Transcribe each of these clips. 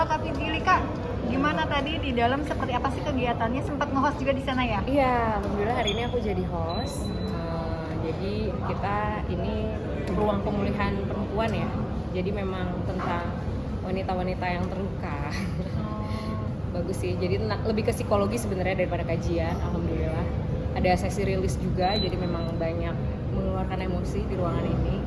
Halo Kak Fitri, Kak. Gimana tadi di dalam seperti apa sih kegiatannya? Sempat nge-host juga di sana ya? Iya, alhamdulillah hari ini aku jadi host. Jadi kita ini ruang pemulihan perempuan ya. Jadi memang tentang wanita-wanita yang terluka. Bagus sih. Jadi lebih ke psikologi sebenarnya daripada kajian. Alhamdulillah. Ada sesi rilis juga. Jadi memang banyak mengeluarkan emosi di ruangan ini.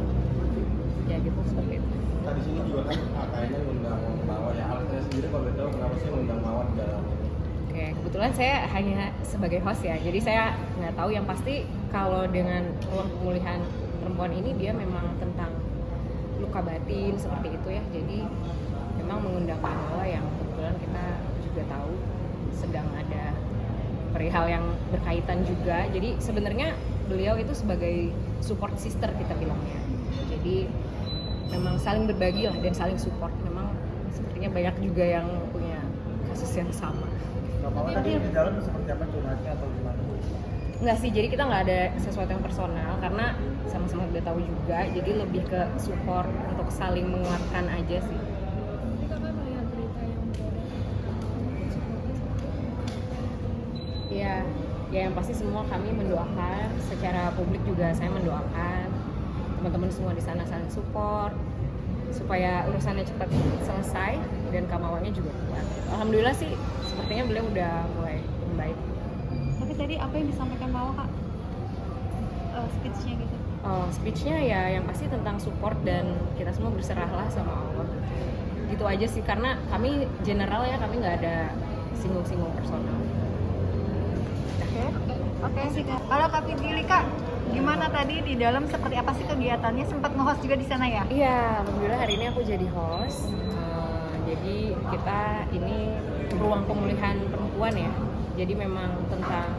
Ya gitu seperti itu. Nah, di sini juga kan kayaknya ngundang Mawar ya. Saya sendiri kalau tahu kenapa sih ngundang Mawar di dalam ini? Oke, kebetulan saya hanya sebagai host ya, jadi saya nggak tahu. Yang pasti kalau dengan ruang pemulihan perempuan ini dia memang tentang luka batin seperti itu ya, jadi memang mengundang Mawar yang kebetulan kita juga tahu sedang ada perihal yang berkaitan juga. Jadi sebenarnya beliau itu sebagai support sister kita bilangnya, jadi memang saling berbagi lah dan saling support. Memang sepertinya banyak juga yang punya kasus yang sama. Mawar tadi di dalam seperti apa curhatnya atau gimana? Enggak sih, jadi kita nggak ada sesuatu yang personal karena sama-sama udah tahu juga, jadi lebih ke support untuk saling menguatkan aja sih. Jadi kakak melihat berita yang beredar Ya yang pasti semua kami mendoakan, secara publik juga saya mendoakan teman-teman semua di sana saling support supaya urusannya cepat selesai dan Kamawanya juga kuat. Alhamdulillah sih, sepertinya beliau udah mulai membaik. Tapi tadi apa yang disampaikan Mawar, Kak? Speech-nya gitu. Speech-nya ya yang pasti tentang support dan kita semua berserahlah sama Allah. Gitu aja sih, karena kami general ya, kami nggak ada singgung-singgung personal. Oke sih Kak. Halo Kak Fitri, Kak. Gimana tadi di dalam seperti apa sih kegiatannya? Sempat nge-host juga di sana ya? Iya, alhamdulillah hari ini aku jadi host. Jadi kita ini ruang pemulihan perempuan ya. Jadi memang tentang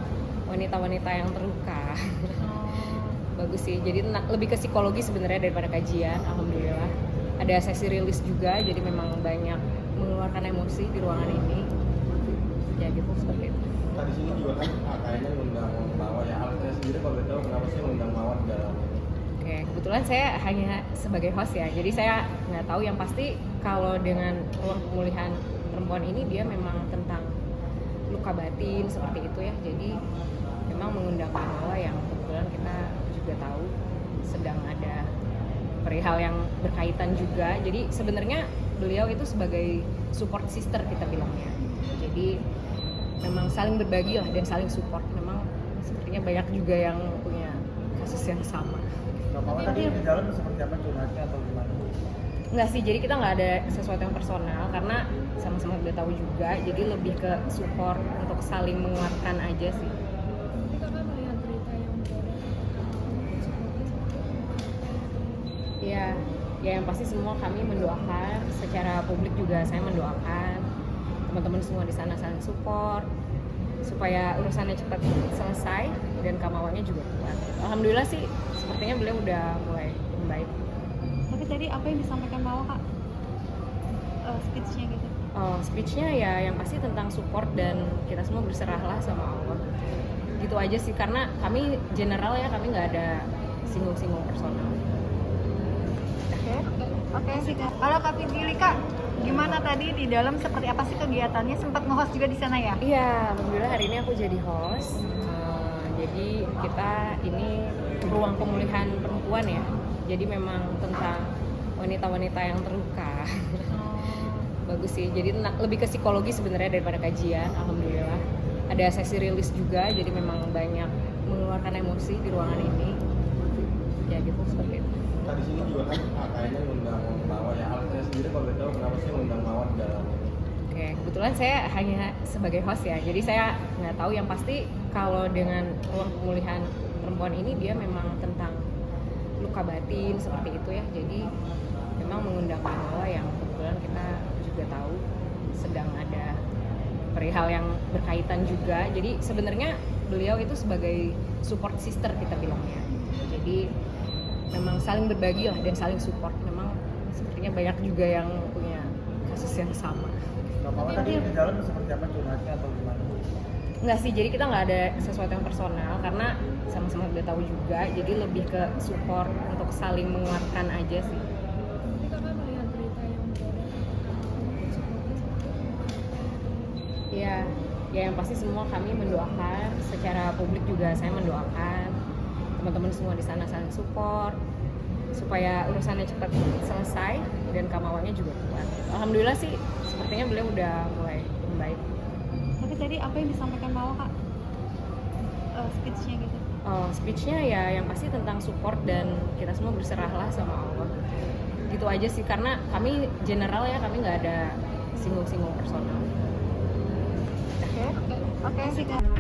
wanita-wanita yang terluka. Bagus sih. Jadi lebih ke psikologi sebenarnya daripada kajian. Alhamdulillah. Ada sesi rilis juga. Jadi memang banyak mengeluarkan emosi di ruangan ini. Ya gitu seperti itu. Nah, di sini juga kan kayaknya ngundang Mawar ya. Saya sendiri kalau tahu kenapa sih ngundang Mawar di dalam ini? Oke, kebetulan saya hanya sebagai host ya, jadi saya nggak tahu. Yang pasti kalau dengan ruang pemulihan perempuan ini dia memang tentang luka batin seperti itu ya, jadi memang mengundang Mawar yang kebetulan kita juga tahu sedang ada perihal yang berkaitan juga. Jadi sebenarnya beliau itu sebagai support sister kita bilangnya, jadi memang saling berbagi lah dan saling support. Memang sepertinya banyak juga yang punya kasus yang sama. Mawar tadi di dalam seperti apa curhatnya atau gimana? Enggak sih, jadi kita nggak ada sesuatu yang personal karena sama-sama udah tahu juga, jadi lebih ke support untuk saling menguatkan aja sih. Jadi kakak melihat berita yang beredar Ya yang pasti semua kami mendoakan, secara publik juga saya mendoakan teman-teman semua di sana saling support supaya urusannya cepat selesai dan Kamawanya juga kuat. Alhamdulillah sih, sepertinya beliau udah mulai membaik. Tapi tadi apa yang disampaikan Mawar, Kak? Speech-nya gitu. Speech-nya ya yang pasti tentang support dan kita semua berserahlah sama Allah. Gitu aja sih, karena kami general ya, kami nggak ada singgung-singgung personal. Oke sih Kak. Halo Kak Fitri, Kak. Gimana tadi di dalam seperti apa sih kegiatannya? Sempat nge-host juga di sana ya? Iya, alhamdulillah hari ini aku jadi host. Jadi kita ini ruang pemulihan perempuan ya. Jadi memang tentang wanita-wanita yang terluka. Bagus sih. Jadi lebih ke psikologi sebenarnya daripada kajian. Alhamdulillah. Ada sesi rilis juga. Jadi memang banyak mengeluarkan emosi di ruangan ini. Ya gitu seperti itu. Nah, di sini juga kan kayaknya ngundang Mawar ya. Saya sendiri kalau tahu kenapa sih ngundang Mawar di dalam ini? Oke, kebetulan saya hanya sebagai host ya, jadi saya nggak tahu. Yang pasti kalau dengan ruang pemulihan perempuan ini dia memang tentang luka batin seperti itu ya, jadi memang mengundang Mawar yang kebetulan kita juga tahu sedang ada perihal yang berkaitan juga. Jadi sebenarnya beliau itu sebagai support sister kita bilangnya, jadi memang saling berbagi lah dan saling support. Memang sepertinya banyak juga yang punya kasus yang sama. Mawar tadi di dalam seperti apa curhatnya atau gimana? Enggak sih, jadi kita nggak ada sesuatu yang personal karena sama-sama udah tahu juga, jadi lebih ke support untuk saling menguatkan aja sih. Jadi kakak melihat berita yang beredar ya yang pasti semua kami mendoakan, secara publik juga saya mendoakan teman-teman semua di sana saling support supaya urusannya cepat selesai dan Kamawanya juga kuat. Alhamdulillah sih sepertinya beliau udah mulai membaik. Tapi tadi apa yang disampaikan Mawa Kak? Speech-nya gitu. Speech-nya ya yang pasti tentang support dan kita semua berserahlah sama Allah. Gitu aja sih, karena kami general ya, kami nggak ada singgung-singgung personal. Oke sih Kak.